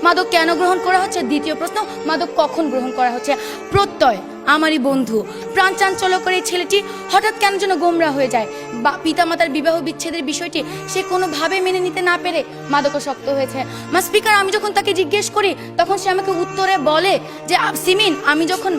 মাদক কেন গ্রহণ করা হচ্ছে, দ্বিতীয় প্রশ্ন মাদক কখন গ্রহণ করা হচ্ছে। প্রত্যয় আমারই বন্ধু, প্রাণ চাঞ্চল্যকর এই ছেলেটি হঠাৎ কেন যেন গোমরা হয়ে যায়। বা পিতামাতার বিবাহ বিচ্ছেদের বিষয়টি সে কোনোভাবে মেনে নিতে না পেরে মাদকাসক্ত হয়েছে। স্পিকার, আমি যখন তাকে জিজ্ঞেস করি তখন সে আমাকে উত্তরে বলে যে সিমিন, আমি যখন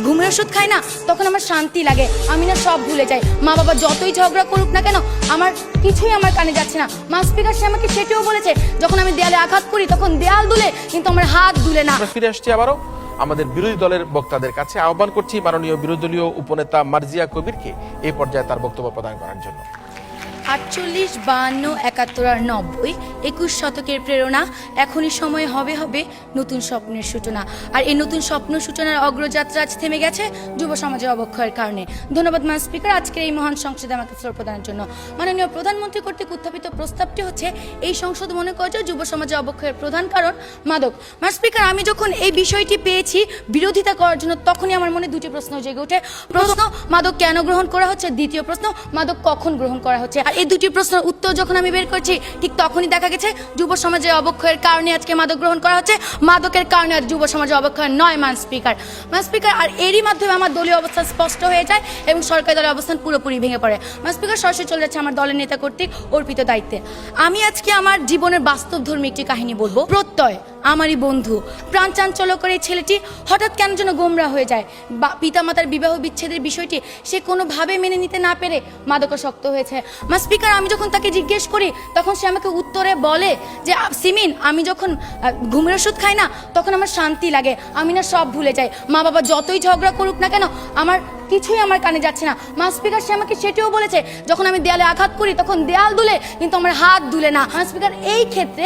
ঘুমের ওষুধ খাই না তখন আমার শান্তি লাগে, আমি না সব ভুলে যাই। মা বাবা যতই ঝগড়া করুক না কেন আমার কিছুই আমার কানে যাচ্ছে না। স্পিকার, সে আমাকে সেটিও বলেছে যখন আমি দেয়ালে আঘাত করি তখন দেয়াল দুলে কিন্তু আমার হাত দুলে না। ফিরে আসছি আবারও আমাদের বিরোধী দলের বক্তাদের কাছে। আহ্বান করছি মাননীয় বিরোধী দলীয় উপনেতা মার্জিয়া কবিরকে এই পর্যায়ে তার বক্তব্য প্রদান করার জন্য। 48, 52, 71 আর 90, 21 শতকের প্রেরণা। এখনই সময় হবে হবে নতুন স্বপ্নের সূচনা। আর এই নতুন স্বপ্ন সূচনার অগ্রযাত্রা আজ থেমে গেছে যুব সমাজের অবক্ষয়ের কারণে। ধন্যবাদ স্পিকার, আজকের এই মহান সংসদে আমাকে ফ্লোর প্রদানের জন্য। মাননীয় প্রধানমন্ত্রী কর্তৃক উত্থাপিত প্রস্তাবটি হচ্ছে এই সংসদ মনে করে যে যুব সমাজের অবক্ষয়ের প্রধান কারণ মাদক। স্পিকার, আমি যখন এই বিষয়টি পেয়েছি বিরোধিতা করার জন্য তখনই আমার মনে দুটি প্রশ্ন জেগে ওঠে। প্রশ্ন, মাদক কেন গ্রহণ করা হচ্ছে, দ্বিতীয় প্রশ্ন, মাদক কখন গ্রহণ করা হচ্ছে। এই দুটি প্রশ্নের উত্তর যখন আমি বের করছি ঠিক তখনই দেখা গেছে যুব সমাজের অবক্ষয়ের কারণে আজকে মাদক গ্রহণ করা হচ্ছে, মাদকের কারণে আজ যুব সমাজের অবক্ষয় নয়। স্পিকার, আর এরই মাধ্যমে আমার দলীয় অবস্থান স্পষ্ট হয়ে যায় এবং সরকারি দলের অবস্থান পুরোপুরি ভেঙে পড়ে। স্পিকার, সরাসরি চলে যাচ্ছে আমার দলের নেতা কর্তৃক অর্পিত দায়িত্বে। আমি আজকে আমার জীবনের বাস্তবধর্মী একটি কাহিনী বলবো। প্রত্যয় আমারই বন্ধু, প্রাণ চাঞ্চল্যকর এই ছেলেটি হঠাৎ কেন যেন গোমরা হয়ে যায়। বা পিতামাতার বিবাহ বিচ্ছেদের বিষয়টি সে কোনোভাবে মেনে নিতে না পেরে মাদকাসক্ত হয়েছে। স্পিকার, আমি যখন তাকে জিজ্ঞেস করি তখন সে আমাকে উত্তরে বলে যে সিমিন, আমি যখন ঘুমের ওষুধ খাই না তখন আমার শান্তি লাগে, আমি না সব ভুলে যাই। মা বাবা যতই ঝগড়া করুক না কেন আমার কিছুই আমার কানে যাচ্ছে না। স্পিকার, সে আমাকে সেটিও বলেছে যখন আমি দেয়ালে আঘাত করি তখন দেয়াল দুলে কিন্তু আমার হাত দুলে না। স্পিকার, এই ক্ষেত্রে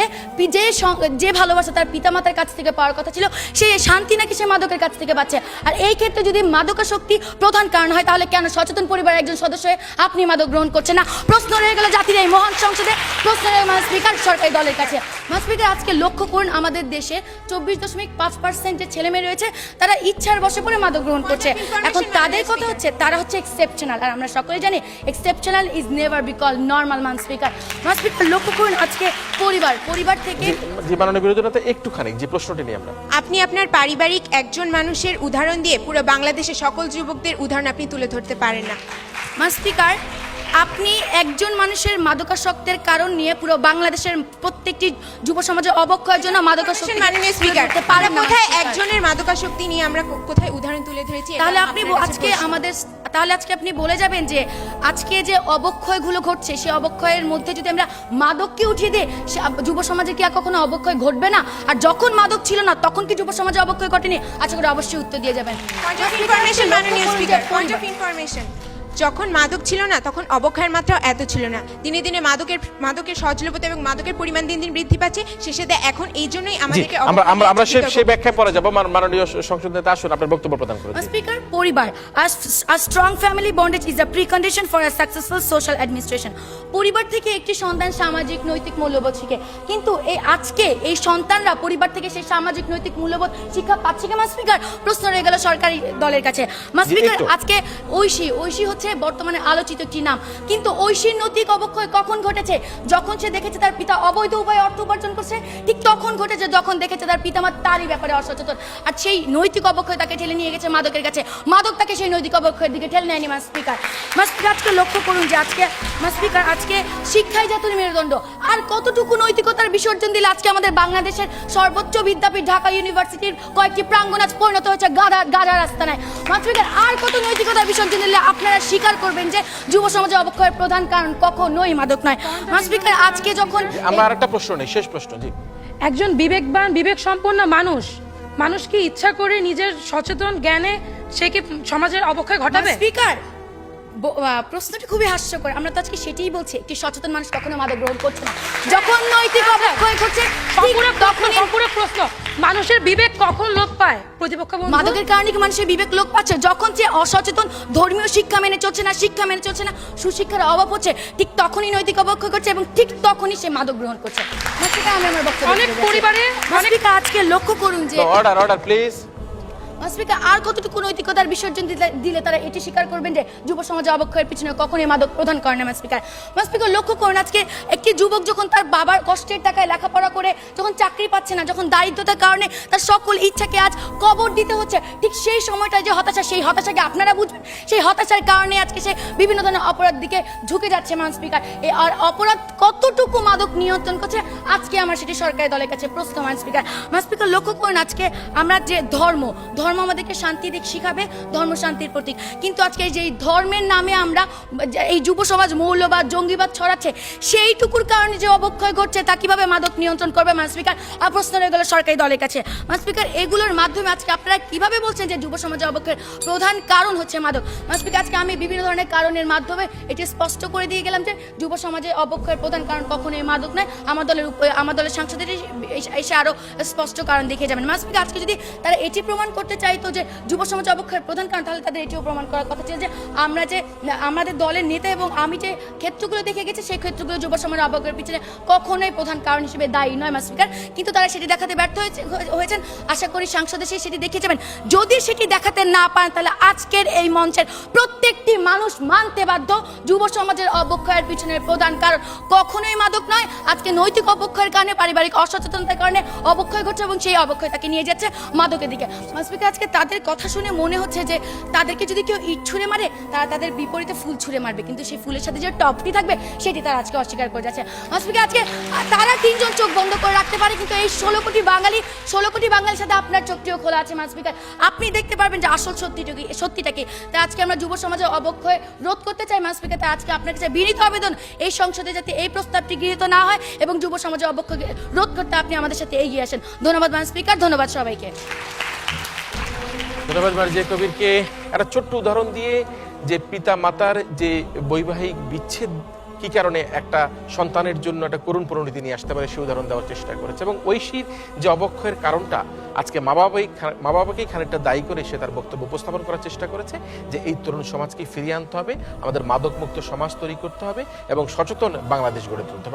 যে ভালোবাসা তার পিতামাতার কাছ থেকে পাওয়ার কথা ছিল সে শান্তি নাকি সে মাদকের কাছ থেকে পাচ্ছে। আর এই ক্ষেত্রে যদি মাদকাসক্তি প্রধান কারণ হয় তাহলে কেন সচেতন পরিবারের একজন সদস্য হয়ে আপনি মাদক গ্রহণ করছেন না? প্রশ্ন রয়ে গেল জাতির এই মহান সংসদে, প্রশ্ন রয়ে স্পিকার সরকারি দলের কাছে। স্পিকার, আজকে লক্ষ্য করুন আমাদের দেশে 24.5% যে ছেলে মেয়ে রয়েছে তারা ইচ্ছার বশে পড়ে মাদক গ্রহণ করছে। এখন তাদের কথা হচ্ছে তারা হচ্ছে এক্সেপশনাল, আর আমরা সকলে জানি exceptional is never be called normal. Speaker, লক্ষ্য করুন আজকে পরিবার থেকে যে মাননীয় বিরোধী দলনেতা একটুখানি যে প্রশ্নটি নিয়ে আপনি আপনার পারিবারিক একজন মানুষের উদাহরণ দিয়ে পুরো বাংলাদেশের সকল যুবকদের উদাহরণ আপনি তুলে ধরতে পারেন না। স্পিকার, আপনি একজন মানুষের মাদকাসক্তের কারণ নিয়ে পুরো বাংলাদেশের প্রত্যেকটি যুব সমাজের অবক্ষয়ের জন্য মাদকাসক্তি মাননীয় স্পিকার, কোথায় একজনের মাদকাসক্তি নিয়ে আমরা কোথায় উদাহরণ তুলে ধরেছি? তাহলে আজকে আপনি বলে যাবেন যে আজকে যে অবক্ষয়গুলো ঘটছে সেই অবক্ষয়ের মধ্যে যদি আমরা মাদককে উঠিয়ে দিই যুব সমাজে কি আর কখনো অবক্ষয় ঘটবে না? আর যখন মাদক ছিল না তখন কি যুব সমাজে অবক্ষয় ঘটেনি? আশা করি অবশ্যই উত্তর দিয়ে যাবেন। যখন মাদক ছিল না তখন অবক্ষয়ের মাত্রা এত ছিল না। দিনে দিনে মাদকের সহজলভ্যতা এবং মাদকের পরিমাণ দিন দিন বৃদ্ধি পাচ্ছে। শেষে এখন এই জন্যই আমাদেরকে আমরা সেই ব্যাখ্যায় পরে যাব। মাননীয় সংসদ নেতা আসুন আপনার বক্তব্য প্রদান করুন। স্পিকার, পরিবার a strong family bondage is a precondition for a successful social administration. পরিবার থেকে একটি সন্তান সামাজিক নৈতিক মূল্যবোধ শিখে, কিন্তু আজকে এই সন্তানরা পরিবার থেকে সেই সামাজিক নৈতিক মূল্যবোধ শিক্ষা পাচ্ছে কি? স্পিকার, প্রশ্ন রয়ে গেল সরকারি দলের কাছে। স্পিকার, আজকে ঐশী হচ্ছে বর্তমানে আলোচিত একটি নাম, কিন্তু ঐশীর নৈতিক অবক্ষয় কখন ঘটেছে? যখন সে দেখেছে তার পিতা অবৈধ উপায়ে অর্থ উপার্জন করছে, ঠিক তখন ঘটেছে যখন দেখেছে তার পিতামাতা তারই ব্যাপারে অসচেতন। আর সেই নৈতিক অবক্ষয় তাকে ঠেলে নিয়ে গেছে মাদকের কাছে, মাদক তাকে সেই নৈতিক অবক্ষয়ের দিকে ঠেলে নেয়নি। স্পিকার, আজকে লক্ষ্য করুন যে আজকে শিক্ষাই জাতীয় মেরুদণ্ড। আর কতটুকু নৈতিকতার বিসর্জন দিলে আজকে আমাদের বাংলাদেশের সর্বোচ্চ বিদ্যাপীঠ ঢাকা ইউনিভার্সিটির কয়েকটি প্রাঙ্গণ আজ পরিণত হয়েছে গাধা রাস্তায়। স্পিকার, আর কত নৈতিকতার বিসর্জন দিলে আপনারা স্বীকার করবেন যে যুব সমাজের অবক্ষয়ের প্রধান কারণ কখনোই মাদক নয়? স্পিকার, আজকে যখন আমরা আরেকটা প্রশ্ন নেই, শেষ প্রশ্ন। জি, একজন বিবেকবান বিবেক সম্পন্ন মানুষ কি ইচ্ছা করে নিজের সচেতন জ্ঞানে সে কি সমাজের অবক্ষয় ঘটাবে? স্পিকার, প্রশ্নটি খুবই হাস্যকর। আমরা তো আজকে সেটাই বলছি, একটি সচেতন মানুষ কখনো মাদক গ্রহণ করছে না। যখন নৈতিক অবক্ষয় ঘটছে সম্পূর্ণ প্রশ্ন, মানুষের বিবেক কখন লোপ পায়? প্রতিপক্ষ মাদকের কারণে কি মানুষের বিবেক লোপ পাচ্ছে? যখন যে অসচেতন ধর্মীয় শিক্ষা মেনে চলছে না, সুশিক্ষার অভাব হচ্ছে, ঠিক তখনই নৈতিক অবক্ষয় করছে এবং ঠিক তখনই সে মাদক গ্রহণ করছে। আমি আমার বক্তব্য অনেক পরিবারে আজকে লক্ষ্য করুন যে অর্ডার প্লিজ। স্পিকার আর কতটুকু নৈতিকতার বিসর্জন দিলে তারা এটি স্বীকার করবেন যে যুব সমাজে অবক্ষয়ের পিছনে কখনোই মাদক প্রধান কারণ না স্পিকার। স্পিকার লক্ষ্য করুন, আজকে একটি যুবক যখন তার বাবার কষ্টের টাকায় লেখাপড়া করে যখন চাকরি পাচ্ছে না, যখন দারিদ্রতার কারণে তার সকল ইচ্ছাকে আজ কবর দিতে হচ্ছে, ঠিক সেই সময়টায় যে হতাশা, সেই হতাশাকে আপনারা বুঝবেন। সেই হতাশার কারণে আজকে সে বিভিন্ন ধরনের অপরাধ দিকে ঝুঁকে যাচ্ছে মান স্পিকার। আর অপরাধ কতটুকু মাদক নিয়ন্ত্রণ করছে আজকে আমার সেটি সরকারি দলের কাছে প্রশ্ন মান স্পিকার। মান স্পিকার লক্ষ্য করুন, আজকে আমরা যে ধর্ম আমাদেরকে শান্তি দিক শিখাবে, ধর্ম শান্তির প্রতীক, কিন্তু আজকে যে ধর্মের নামে আমরা এই যুব সমাজ মৌলবাদ জঙ্গিবাদ ছড়াচ্ছে, সেইটুকুর কারণে যে অবক্ষয় ঘটছে তা কিভাবে মাদক নিয়ন্ত্রণ করবে মান স্পিকার? আর প্রশ্ন রয়ে গেল সরকারি দলের কাছে মান স্পিকার, এগুলোর মাধ্যমে আজকে আপনারা কিভাবে বলছেন যে যুব সমাজে অবক্ষয়ের প্রধান কারণ হচ্ছে মাদক? মান স্পিকার, আজকে আমি বিভিন্ন ধরনের কারণের মাধ্যমে এটি স্পষ্ট করে দিয়ে গেলাম যে যুব সমাজে অবক্ষয়ের প্রধান কারণ কখনোই মাদক নয়। আমার দলের সাংসদের এসে আরো স্পষ্ট কারণ দেখিয়ে যাবেন। মান স্পিকার, আজকে যদি তারা এটি প্রমাণ করতে চাইতো যে যুব সমাজে অবক্ষয়ের প্রধান কারণ, তাহলে তাদের এটিও প্রমাণ করার কথা ছিল যে আমরা যে আমাদের দলের নেতা এবং আমি যে ক্ষেত্রগুলো দেখে গেছি সেই ক্ষেত্রগুলো যুব সমাজের অবক্ষয়ের পিছনে কখনোই প্রধান কারণ হিসেবে দায়ী নয় মান স্পিকার। কিন্তু তারা সেটি দেখাতে ব্যর্থ হয়েছেন। আশা করি সাংসদ এসে সেটি দেখিয়ে যাবেন। যদি সেটি দেখাতে না পারেন তাহলে আজকের এই মঞ্চের প্রত্যেকটি মানুষ মানতে বাধ্য, যুব সমাজের অবক্ষয়ের পিছনের প্রধান কারণ কখনোই মাদক নয়। আজকে নৈতিক অবক্ষয়ের কারণে, পারিবারিক অসচেতনতার কারণে অবক্ষয় ঘটছে এবং সেই অবক্ষয় তাকে নিয়ে যাচ্ছে মাদকের দিকে। স্পিকার, আজকে তাদের কথা শুনে মনে হচ্ছে যে তাদেরকে যদি কেউ ইট ছুঁড়ে মারে তারা তাদের বিপরীতে ফুল ছুঁড়ে মারবে, কিন্তু সেই ফুলের সাথে যে টপটি থাকবে সেটি তারা আজকে অস্বীকার করে যাচ্ছে। স্পিকার, আজকে তারা তিনজন চোখ বন্ধ করে রাখতে পারে, কিন্তু এই 16 কোটি বাঙালির সাথে আপনার চোখটিও খোলা আছে মান স্পিকার। আপনি দেখতে পারবেন যে আসল সত্যিটা কি। তাই আজকে আমরা যুব সমাজের অবক্ষয় রোধ করতে চাই মান স্পিকার। তাই আজকে আপনার কাছে বিনীত আবেদন, এই সংসদে যাতে এই প্রস্তাবটি গৃহীত না হয় এবং যুব সমাজের অবক্ষয় রোধ করতে আপনি আমাদের সাথে এগিয়ে আসেন। ধন্যবাদ মান স্পিকার, ধন্যবাদ সবাইকে। ধন্যবাদ মার্জিয়া কবিরকে। একটা ছোট্ট উদাহরণ দিয়ে যে পিতা মাতার যে বৈবাহিক বিচ্ছেদ কি কারণে একটা সন্তানের জন্য একটা করুণ পরিণতি নিয়ে আসতে পারে সেই উদাহরণ দেওয়ার চেষ্টা করেছে, এবং ঐশীর যে অবক্ষয়ের কারণটা আজকে মা বাবাকেই খানিকটা দায়ী করে সে তার বক্তব্য উপস্থাপন করার চেষ্টা করেছে যে এই তরুণ সমাজকে ফিরিয়ে আনতে হবে, আমাদের মাদকমুক্ত সমাজ তৈরি করতে হবে এবং সচেতন বাংলাদেশ গড়ে তুলতে হবে।